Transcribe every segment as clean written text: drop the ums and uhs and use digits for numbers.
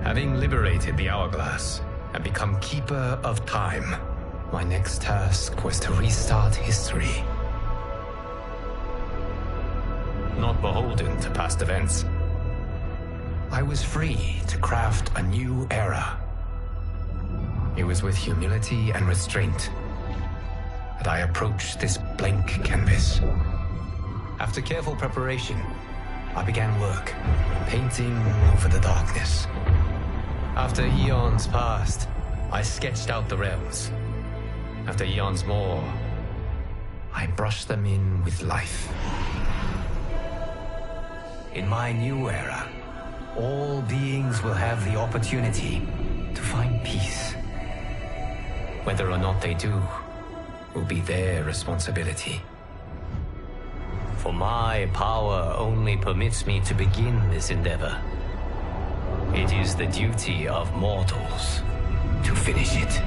Having liberated the hourglass and become keeper of time, my next task was to restart history. Not beholden to past events, I was free to craft a new era. It was with humility and restraint that I approached this blank canvas. After careful preparation, I began work, painting over the darkness. After eons passed, I sketched out the realms. After eons more, I brushed them in with life. In my new era, all beings will have the opportunity to find peace. Whether or not they do will be their responsibility. For my power only permits me to begin this endeavor. It is the duty of mortals to finish it.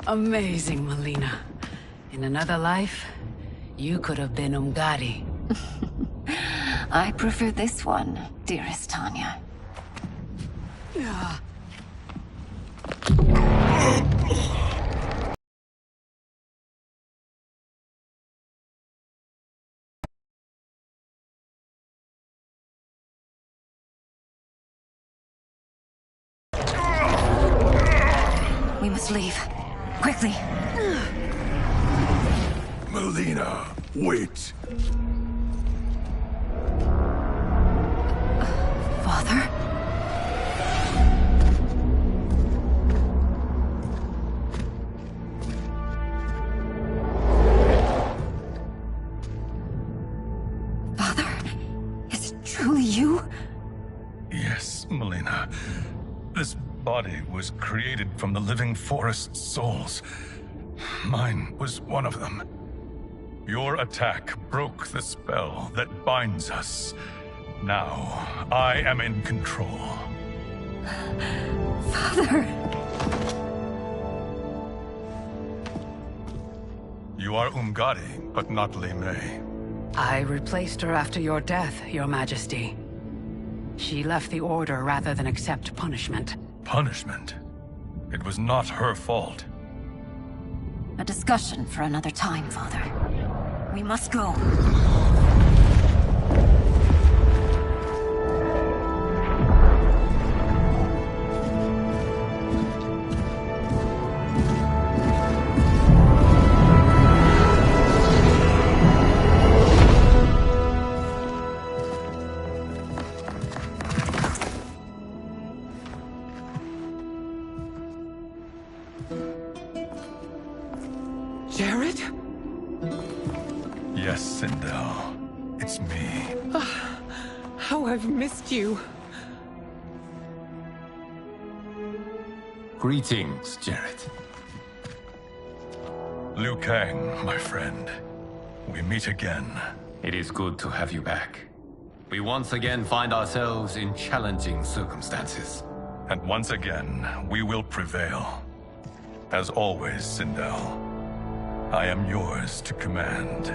Amazing, Melina. In another life, you could have been Umgadi. I prefer this one, dearest Tanya. We must leave. Quickly. Melina, wait. Father? Father? Is it truly you? Yes, Melina. This body was created from the living forest's souls. Mine was one of them. Your attack broke the spell that binds us. Now, I am in control. Father! You are Umgadi, but not Li Mei. I replaced her after your death, Your Majesty. She left the Order rather than accept punishment. Punishment? It was not her fault. A discussion for another time, Father. We must go. Jared? Yes, Sindel. It's me. How I've missed you. Greetings, Jared. Liu Kang, my friend. We meet again. It is good to have you back. We once again find ourselves in challenging circumstances. And once again, we will prevail. As always, Sindel, I am yours to command.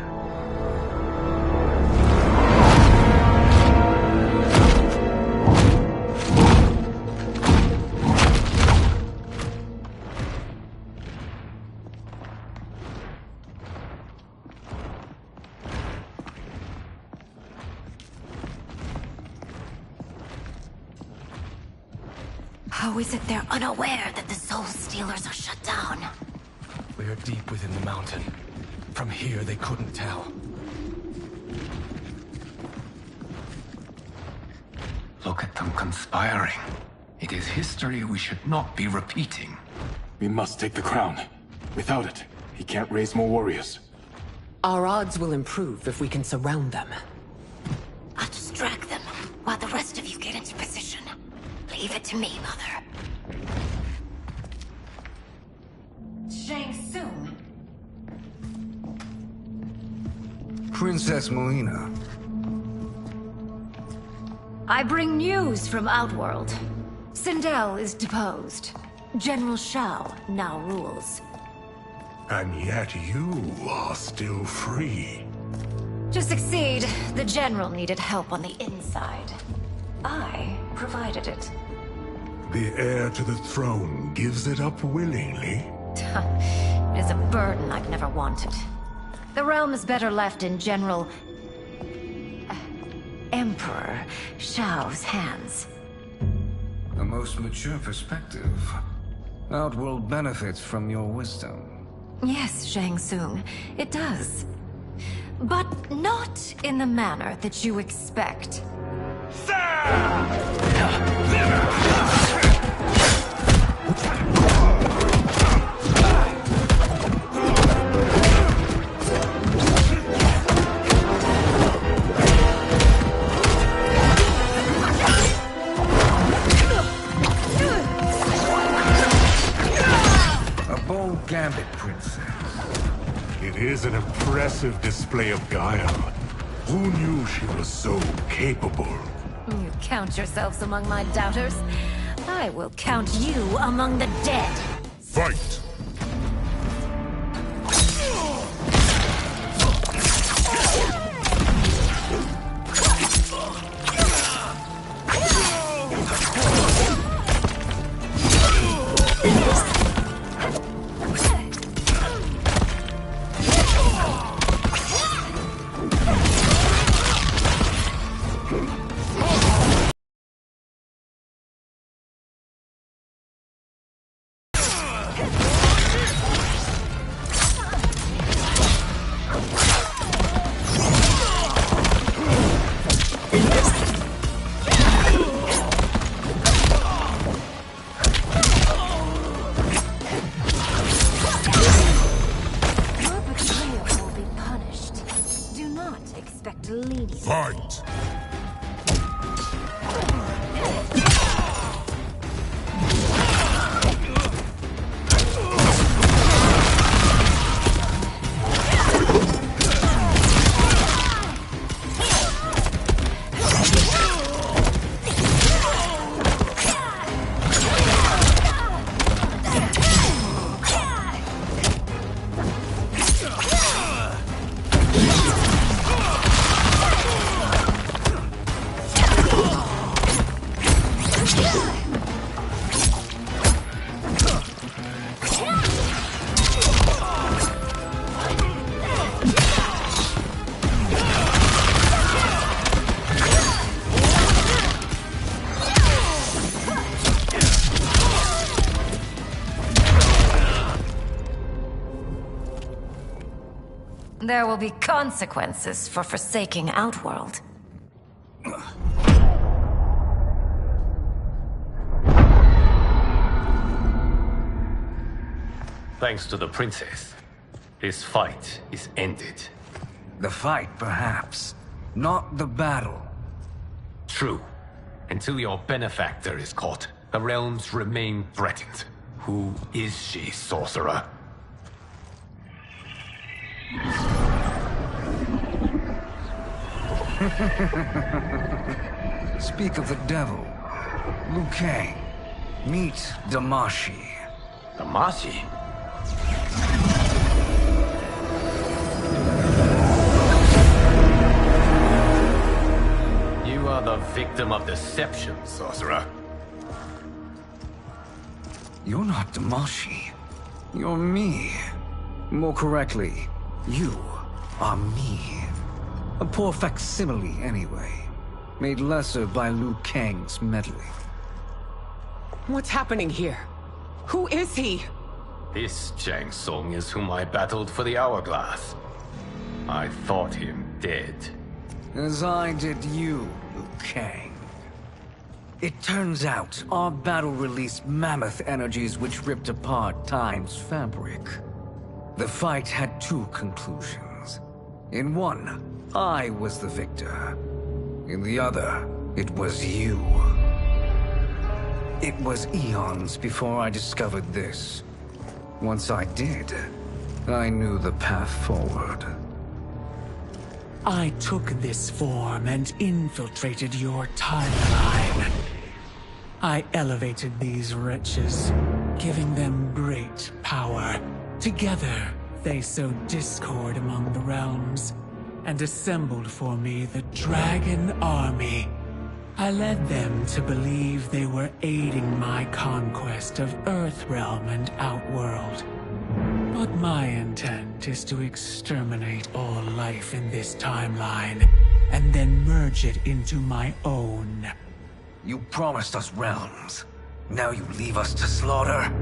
How is it they're unaware that the Soul Stealers are shut down? We are deep within the mountain. From here, they couldn't tell. Look at them conspiring. It is history we should not be repeating. We must take the crown. Without it, he can't raise more warriors. Our odds will improve if we can surround them. I'll distract them while the rest of you get into position. Leave it to me, Mother. Shang Tsung. Princess Melina. I bring news from Outworld. Sindel is deposed. General Shao now rules. And yet you are still free. To succeed, the General needed help on the inside. I provided it. The heir to the throne gives it up willingly. It is a burden I've never wanted. The realm is better left in General... Emperor Shao's hands. A most mature perspective. Outworld benefits from your wisdom. Yes, Shang Tsung, it does. But not in the manner that you expect. A bold gambit, Princess. It is an impressive display of guile. Who knew she was so capable? You count yourselves among my doubters. I will count you among the dead. Fight! Your betrayal will be punished. Do not expect leniency. Fight! There will be consequences for forsaking Outworld. Thanks to the princess. This fight is ended. The fight, perhaps. Not the battle. True. Until your benefactor is caught, the realms remain threatened. Who is she, sorcerer? Speak of the devil. Liu Kang. Meet Damashi. Damashi? You are the victim of deception, sorcerer. You're not Damashi. You're me. More correctly, you are me. A poor facsimile, anyway. Made lesser by Liu Kang's meddling. What's happening here? Who is he? This Shang Tsung is whom I battled for the Hourglass. I thought him dead. As I did you, Liu Kang. It turns out our battle released mammoth energies which ripped apart time's fabric. The fight had two conclusions. In one, I was the victor. In the other, it was you. It was eons before I discovered this. Once I did, I knew the path forward. I took this form and infiltrated your timeline. I elevated these wretches, giving them great power. Together, they sowed discord among the realms, and assembled for me the Dragon Army. I led them to believe they were aiding my conquest of Earthrealm and Outworld. But my intent is to exterminate all life in this timeline, and then merge it into my own. You promised us realms. Now you leave us to slaughter?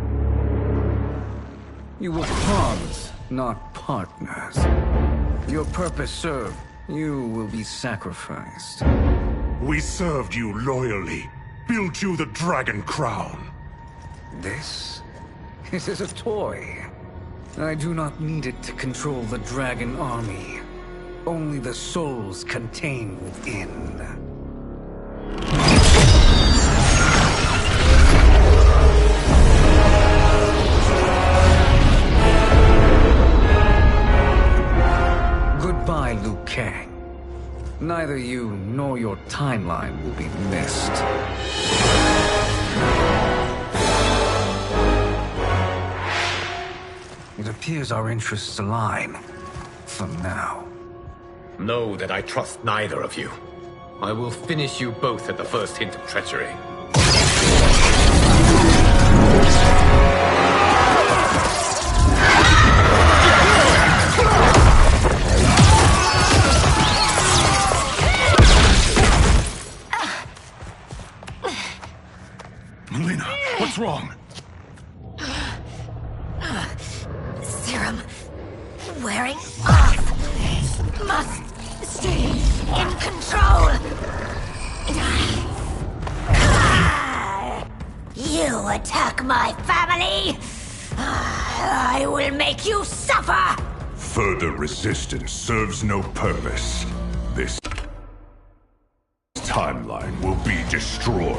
You were pawns, not partners. Your purpose served. You will be sacrificed. We served you loyally, built you the Dragon Crown. This is a toy. I do not need it to control the Dragon Army. Only the souls contained within. Goodbye, Liu Kang. Neither you nor your timeline will be missed. It appears our interests align. For now. Know that I trust neither of you. I will finish you both at the first hint of treachery. Melina, what's wrong? Serum wearing off. Must stay in control. You attack my family. I will make you suffer. Further resistance serves no purpose. This timeline will be destroyed.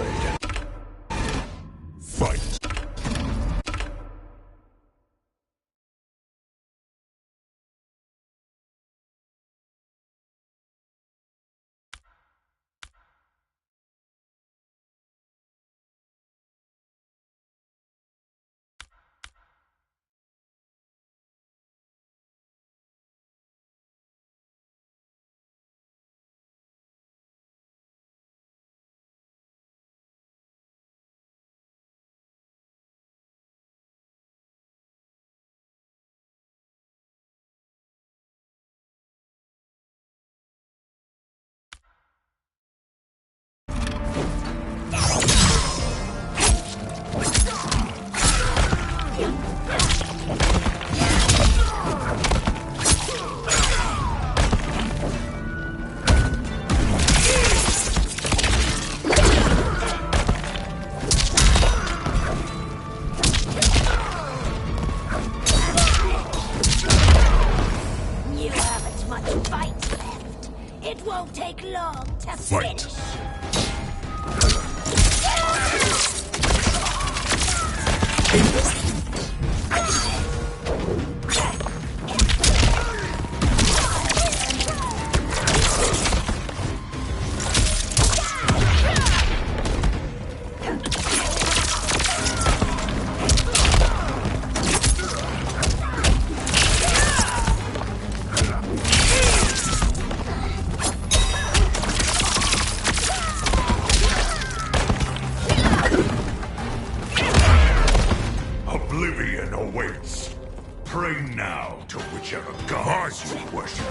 won't take long to Fight. finish. Oblivion awaits. Pray now to whichever gods you worship.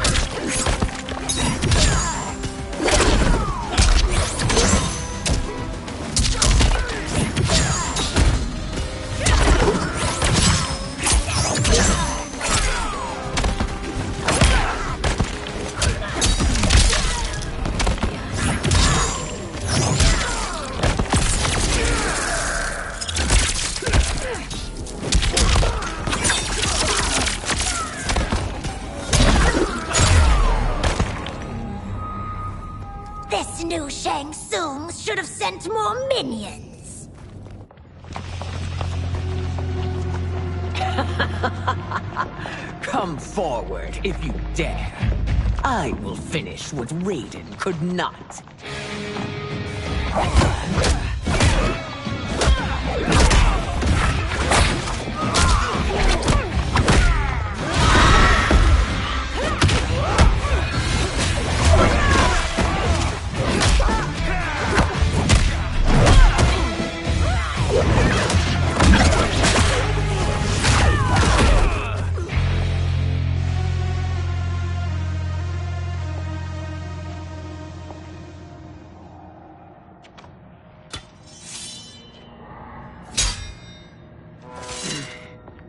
This new Shang Tsung should have sent more minions. Come forward if you dare. I will finish what Raiden could not.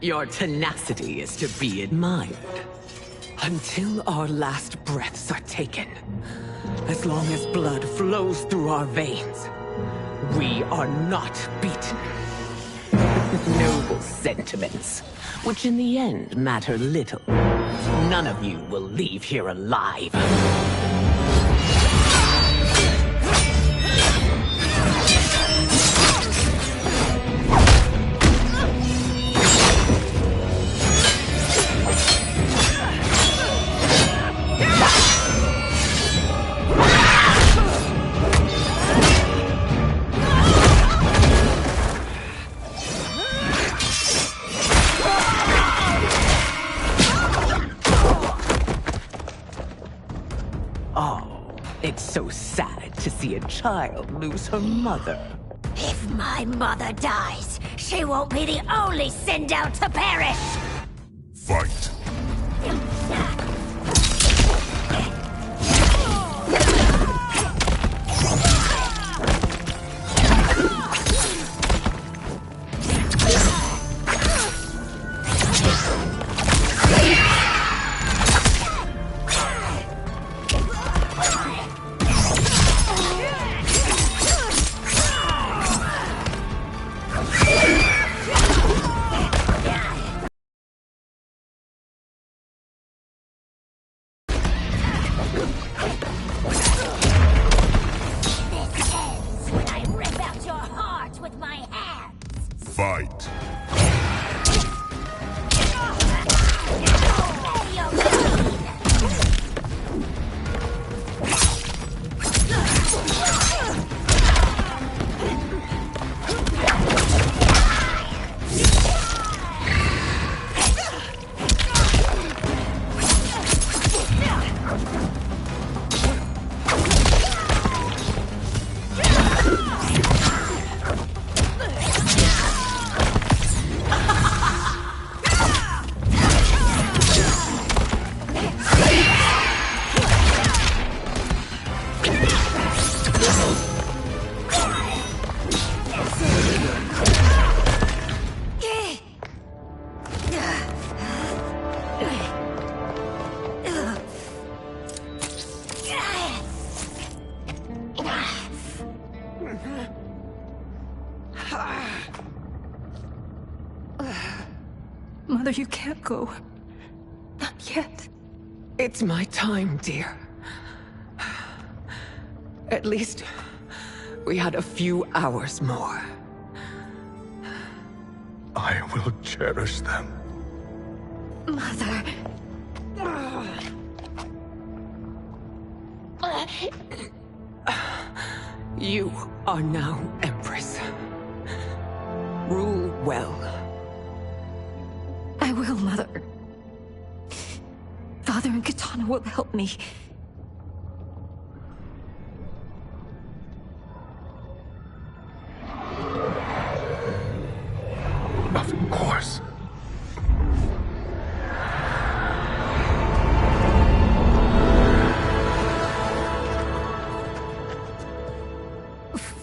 Your tenacity is to be admired. Until our last breaths are taken, as long as blood flows through our veins, we are not beaten. Noble sentiments, which in the end matter little. None of you will leave here alive. It's so sad to see a child lose her mother. If my mother dies, she won't be the only Sindel to perish! Fight. Fight. Mother, you can't go. Not yet. It's my time, dear. At least we had a few hours more. I will cherish them. Mother... You are now Empress. Rule well. I will, Mother. Father and Katana will help me. Of course.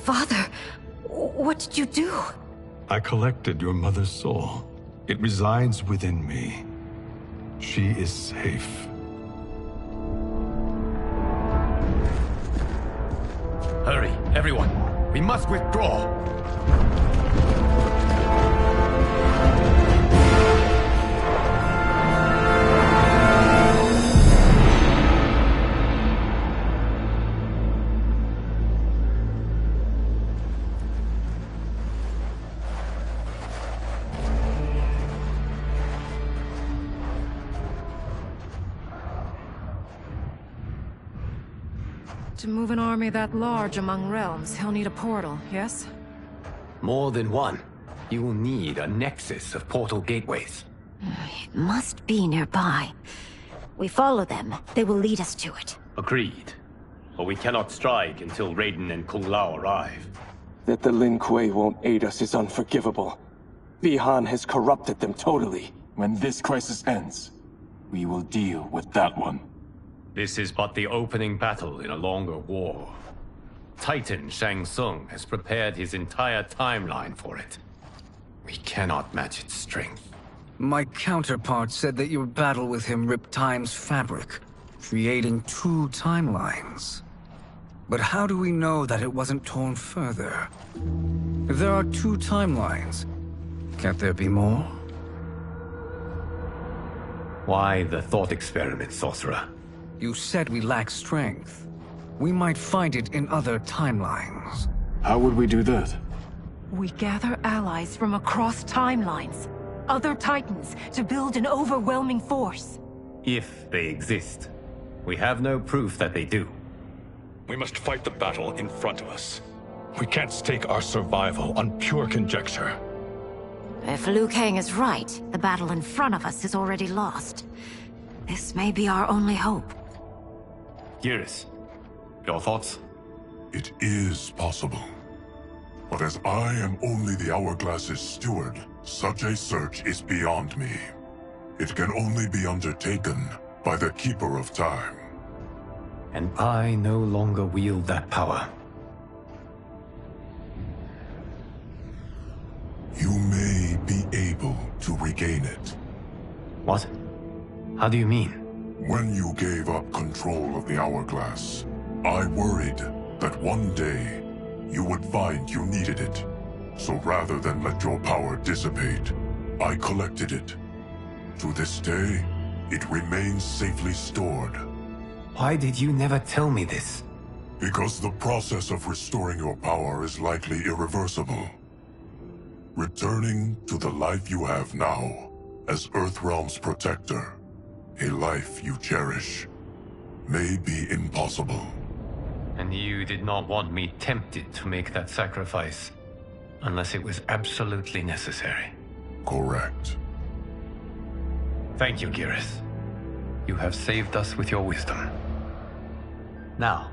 Father, what did you do? I collected your mother's soul. It resides within me. She is safe. Hurry, everyone. We must withdraw. To move an army that large among realms, he'll need a portal, yes? More than one. You will need a nexus of portal gateways. It must be nearby. We follow them, they will lead us to it. Agreed. But we cannot strike until Raiden and Kung Lao arrive. That the Lin Kuei won't aid us is unforgivable. Bihan has corrupted them totally. When this crisis ends, we will deal with that one. This is but the opening battle in a longer war. Titan Shang Tsung has prepared his entire timeline for it. We cannot match its strength. My counterpart said that your battle with him ripped time's fabric, creating two timelines. But how do we know that it wasn't torn further? If there are two timelines, can't there be more? Why the thought experiment, Sorcerer? You said we lack strength. We might find it in other timelines. How would we do that? We gather allies from across timelines, other Titans, to build an overwhelming force. If they exist. We have no proof that they do. We must fight the battle in front of us. We can't stake our survival on pure conjecture. If Liu Kang is right, the battle in front of us is already lost. This may be our only hope. Geras, your thoughts? It is possible. But as I am only the Hourglass's steward, such a search is beyond me. It can only be undertaken by the Keeper of Time. And I no longer wield that power. You may be able to regain it. What? How do you mean? When you gave up control of the Hourglass, I worried that one day you would find you needed it. So rather than let your power dissipate, I collected it. To this day, it remains safely stored. Why did you never tell me this? Because the process of restoring your power is likely irreversible. Returning to the life you have now, as Earthrealm's protector, a life you cherish, may be impossible. And you did not want me tempted to make that sacrifice, unless it was absolutely necessary. Correct. Thank you, Geras. You have saved us with your wisdom. Now,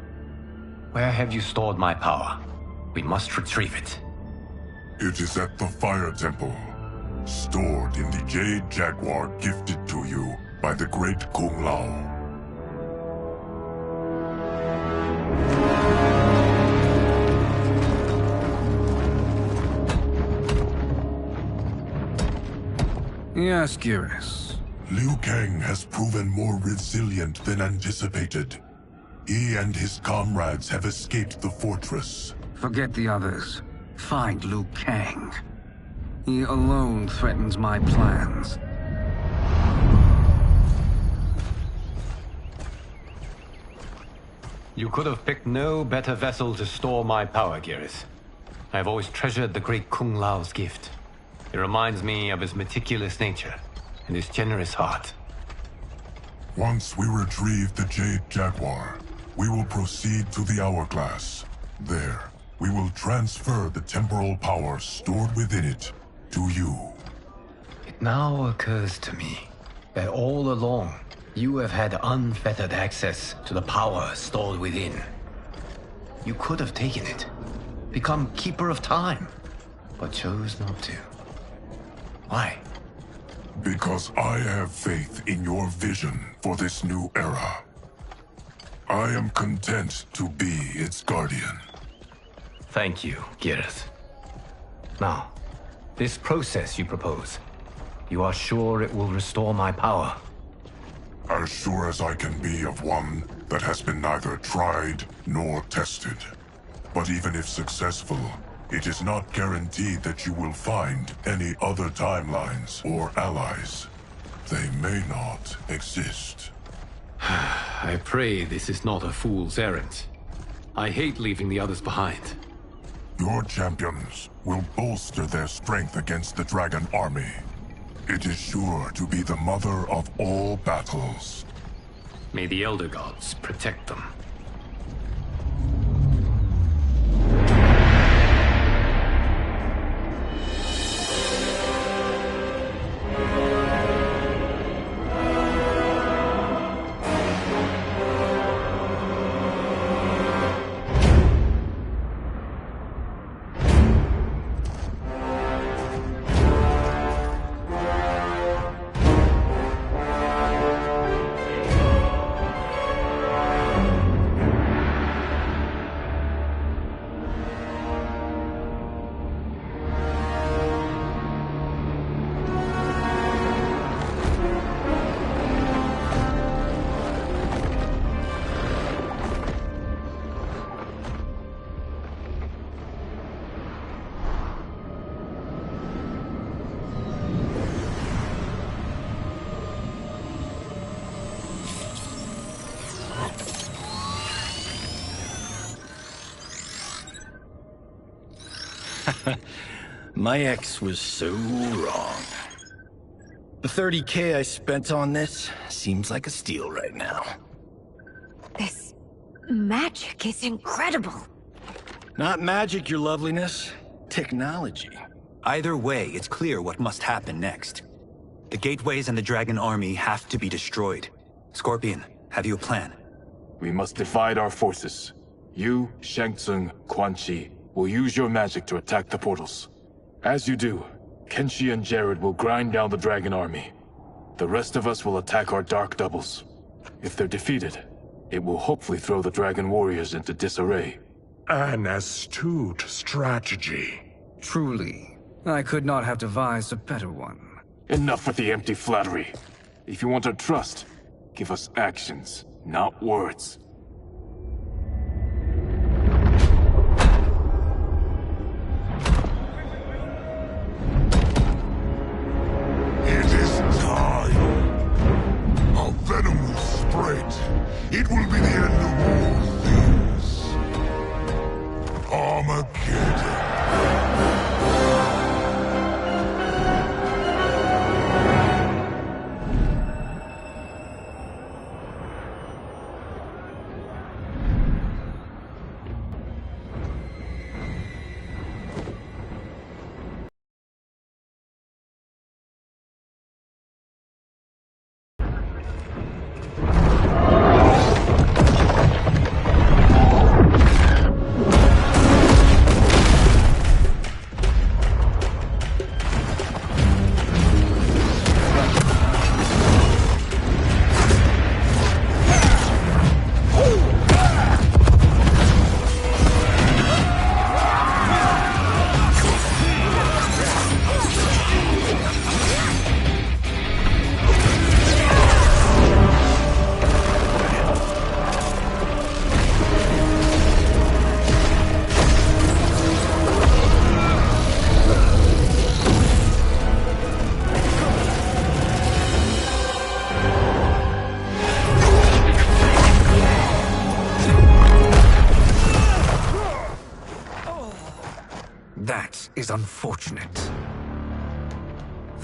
where have you stored my power? We must retrieve it. It is at the Fire Temple, stored in the Jade Jaguar gifted to you by the great Kung Lao. Yes, Geras. Liu Kang has proven more resilient than anticipated. He and his comrades have escaped the fortress. Forget the others. Find Liu Kang. He alone threatens my plans. You could have picked no better vessel to store my power, Gareth. I have always treasured the great Kung Lao's gift. It reminds me of his meticulous nature and his generous heart. Once we retrieve the Jade Jaguar, we will proceed to the Hourglass. There, we will transfer the temporal power stored within it to you. It now occurs to me that all along, you have had unfettered access to the power stored within. You could have taken it, become Keeper of Time, but chose not to. Why? Because I have faith in your vision for this new era. I am content to be its guardian. Thank you, Gareth. Now, this process you propose, you are sure it will restore my power? As sure as I can be of one that has been neither tried nor tested. But even if successful, it is not guaranteed that you will find any other timelines or allies. They may not exist. I pray this is not a fool's errand. I hate leaving the others behind. Your champions will bolster their strength against the Dragon Army. It is sure to be the mother of all battles. May the Elder Gods protect them. My ex was so wrong. The 30K I spent on this seems like a steal right now. This magic is incredible. Not magic, your loveliness. Technology. Either way, it's clear what must happen next. The gateways and the Dragon Army have to be destroyed. Scorpion, have you a plan? We must divide our forces. You, Shang Tsung, Quan Chi, will use your magic to attack the portals. As you do, Kenshi and Jared will grind down the Dragon Army. The rest of us will attack our Dark Doubles. If they're defeated, it will hopefully throw the Dragon Warriors into disarray. An astute strategy. Truly, I could not have devised a better one. Enough with the empty flattery. If you want our trust, give us actions, not words. It is time. Our venom will spread. It will be the end of all things. Armageddon. is unfortunate.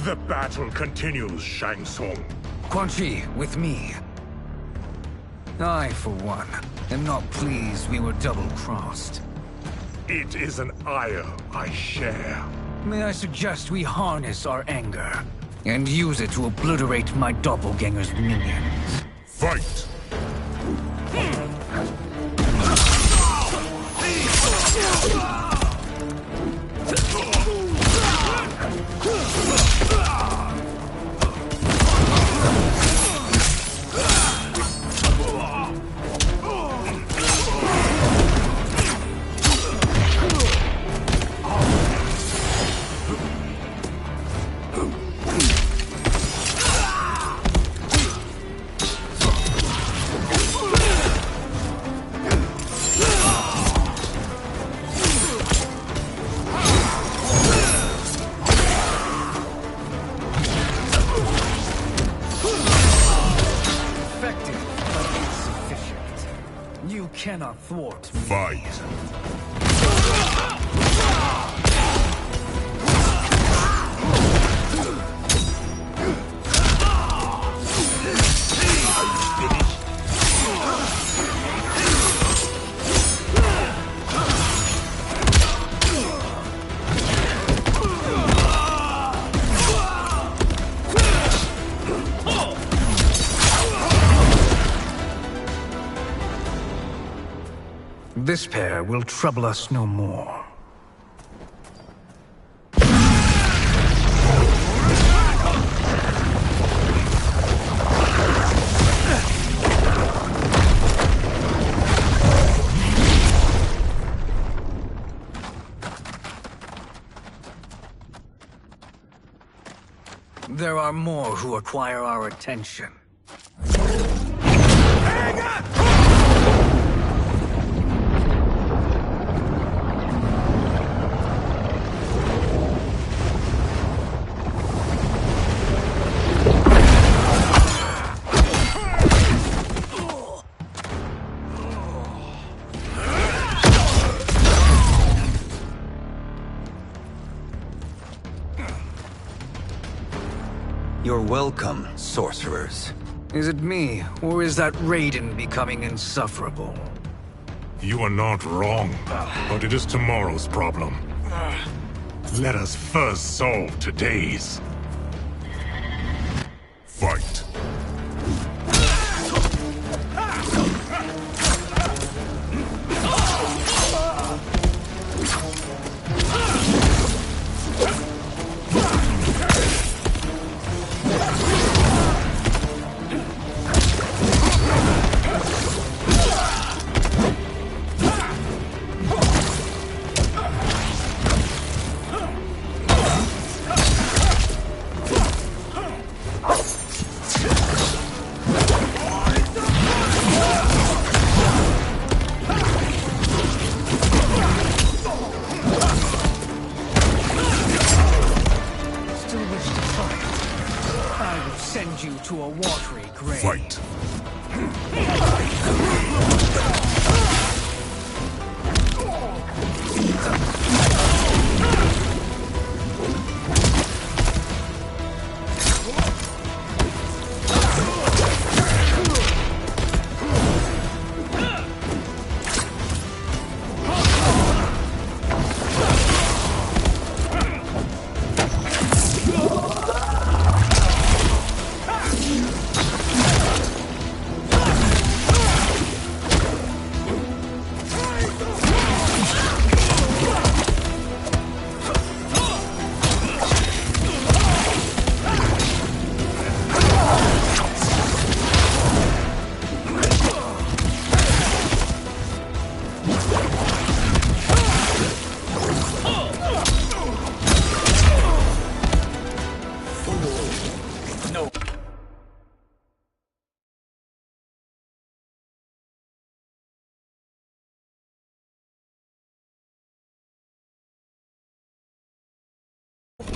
The battle continues, Shang Tsung. Quan Chi, with me. I, for one, am not pleased we were double-crossed. It is an ire I share. May I suggest we harness our anger and use it to obliterate my doppelganger's minions? Fight! Cannot thwart. Fight! This pair will trouble us no more. There are more who require our attention. You're welcome, sorcerers. Is it me, or is that Raiden becoming insufferable? You are not wrong, but it is tomorrow's problem. Let us first solve today's. Fight! Send you to a watery grave. Fight!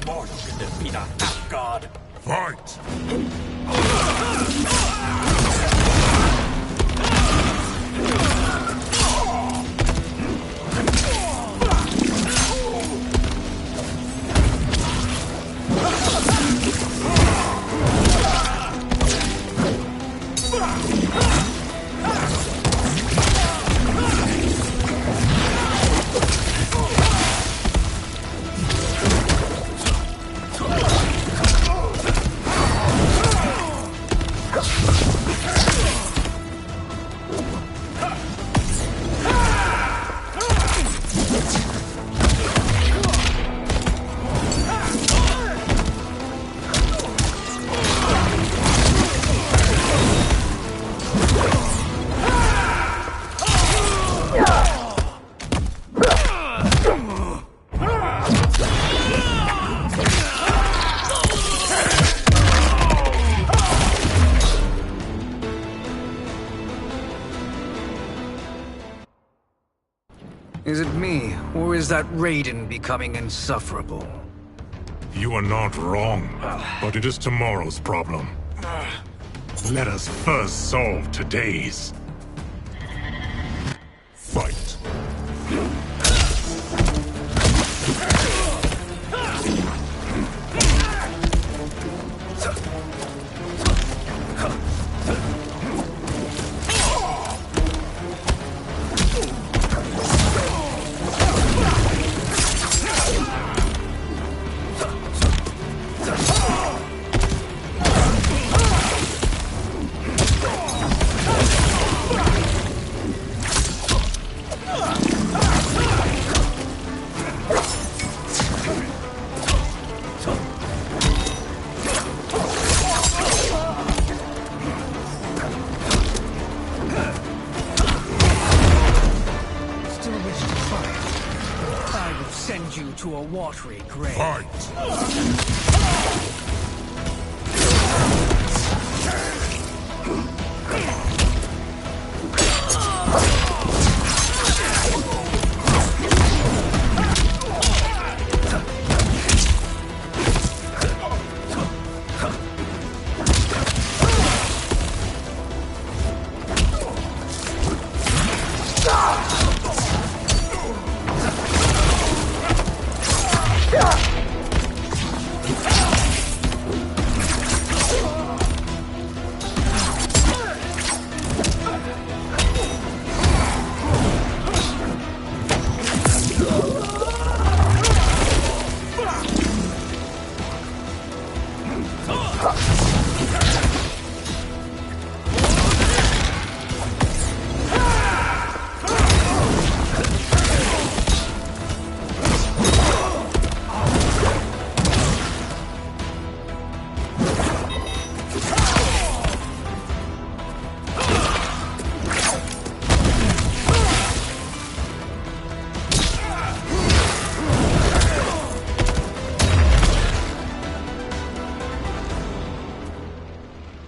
Mortal can defeat a half-god. Fight! Is it me, or is that Raiden becoming insufferable? You are not wrong, but it is tomorrow's problem. Let us first solve today's. Fight. Send you to a watery grave.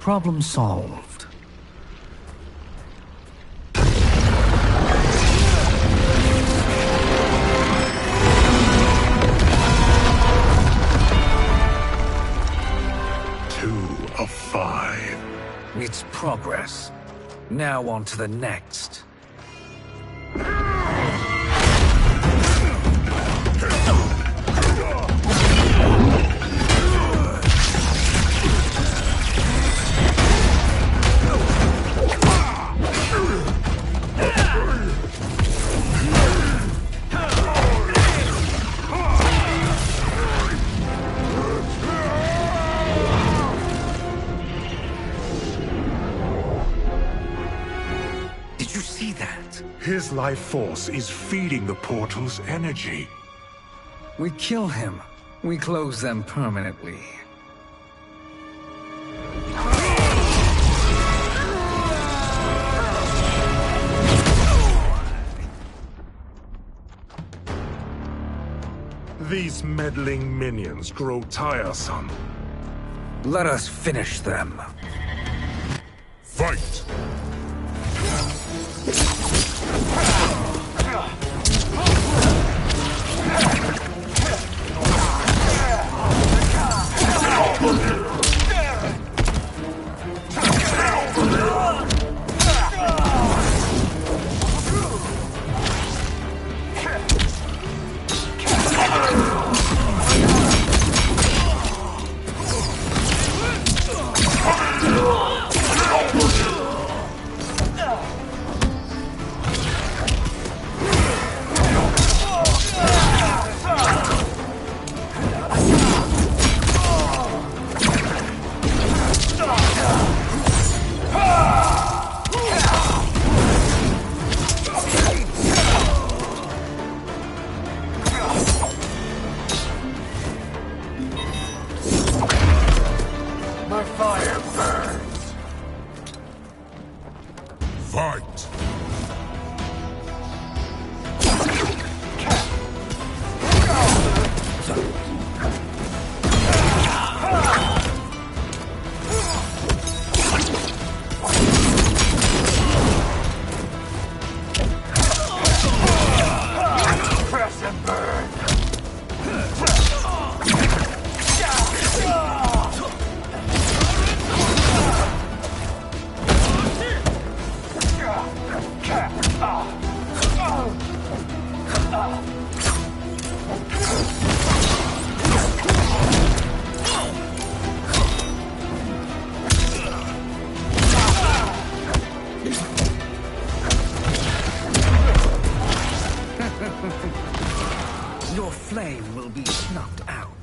Problem solved. Two of 5. It's progress. Now on to the next. His life force is feeding the portal's energy. We kill him. We close them permanently. These meddling minions grow tiresome. Let us finish them. Fight!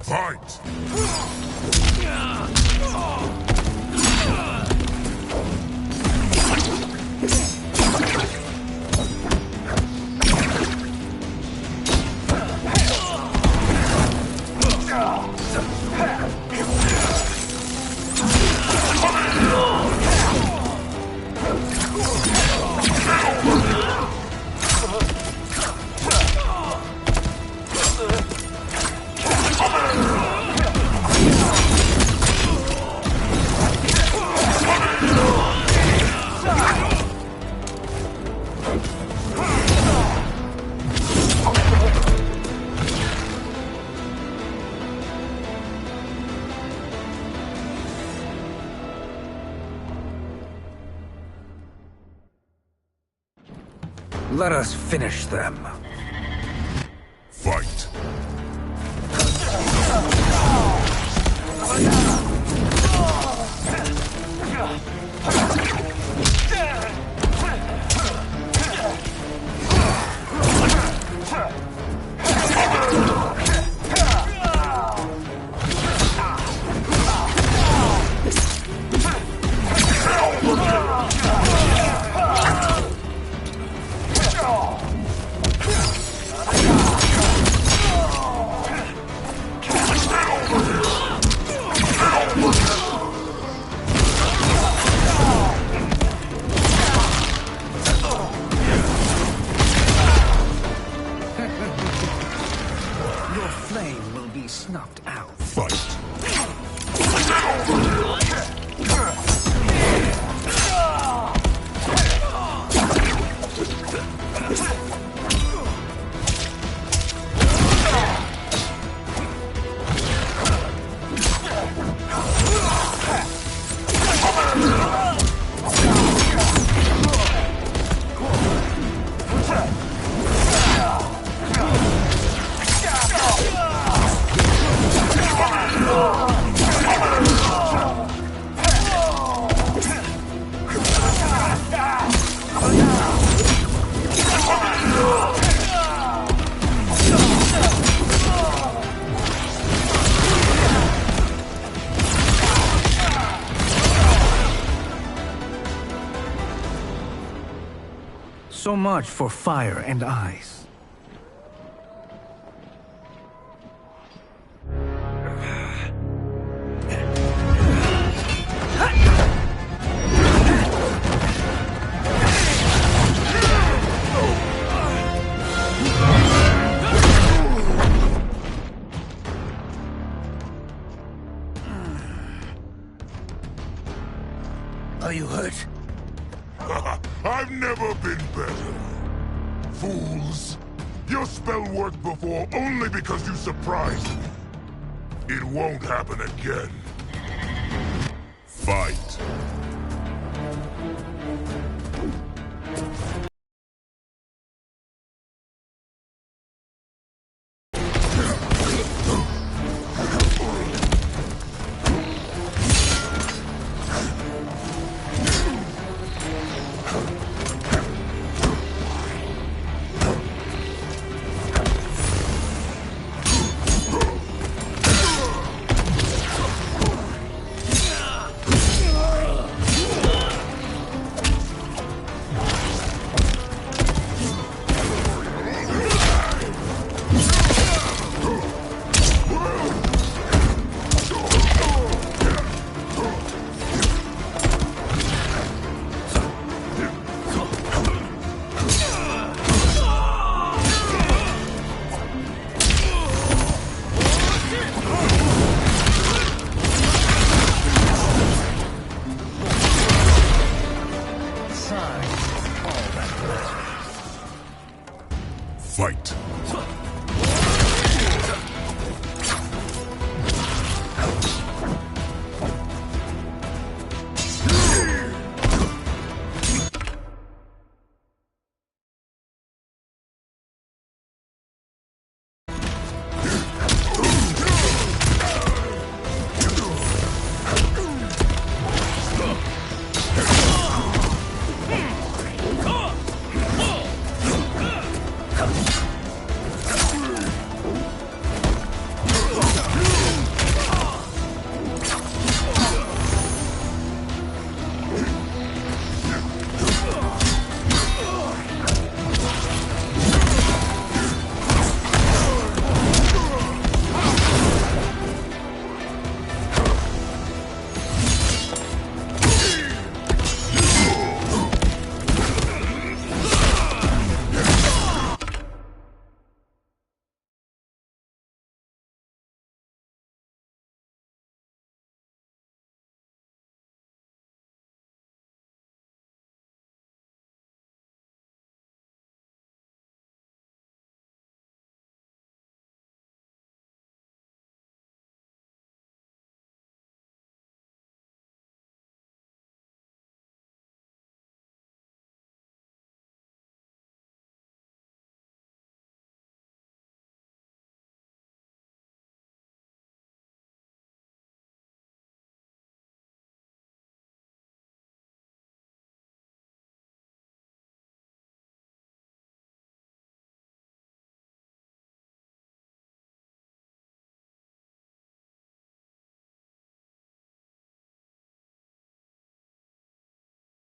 Fight! Let us finish them. Fight! Your flame will be snuffed out. Fight! So much for fire and ice. Are you hurt? I've never been better. Fools! Your spell worked before only because you surprised me. It won't happen again. Fight!